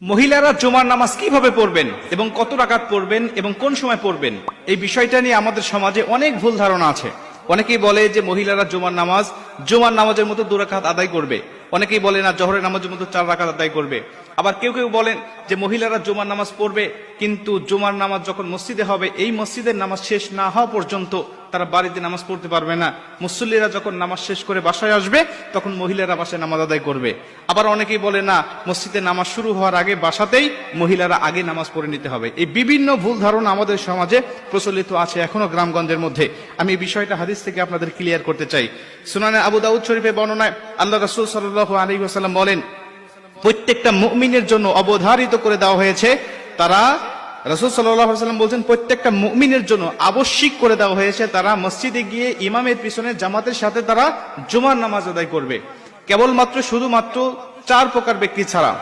মহিলারা জুমার নামাজ কিভাবে পড়বেন এবং কত রাকাত পড়বেন এবং কোন সময় পড়বেন, এই বিষয়টা নিয়ে আমাদের সমাজে অনেক ভুল ধারণা আছে। অনেকেই বলে যে মহিলারা জুমার নামাজের মতো 2 রাকাত আদায় করবে। অনেকেই বলে না, জোহরের নামাজের মতো 4 রাকাত আদায় করবে। আবার কেউ কেউ বলেন যে মহিলারা জুমার নামাজ পড়বে, কিন্তু জুমার নামাজ যখন মসজিদে হবে, এই মসজিদের নামাজ শেষ না হওয়া পর্যন্ত তারা বাড়িতে নামাজ পড়তে পারবে না। মুসল্লিরা যখন নামাজ শেষ করে বাসায় আসবে, তখন মহিলারা বাসায় নামাজ আদায় করবে। আবার অনেকেই বলে না, মসজিদে নামাজ শুরু হওয়ার আগে বাসাতেই মহিলারা আগে নামাজ পড়ে নিতে হবে। এই বিভিন্ন ভুল ধারণা আমাদের সমাজে প্রচলিত আছে এখনো গ্রামগঞ্জের মধ্যে। আমি এই বিষয়টা হাদিস থেকে আপনাদের ক্লিয়ার করতে চাই। সুনানে আবু দাউদ শরীফে বর্ণনায় আল্লাহ রাসূল সাল্লাল্লাহু আলাইহি ওয়াসাল্লাম বলেন, প্রত্যেকটা মুমিনের জন্য অবধারিত করে দেওয়া হয়েছে, রাসূল সাল্লাল্লাহু আলাইহি ওয়াসাল্লাম বলেন প্রত্যেকটা মুমিনের জন্য আবশ্যিক করে দেওয়া হয়েছে, তারা মসজিদে গিয়ে ইমামের পিছনে জামাতের সাথে তারা জুমার নামাজ আদায় করবে। কেবলমাত্র শুধুমাত্র 4 প্রকার ব্যক্তি ছাড়া।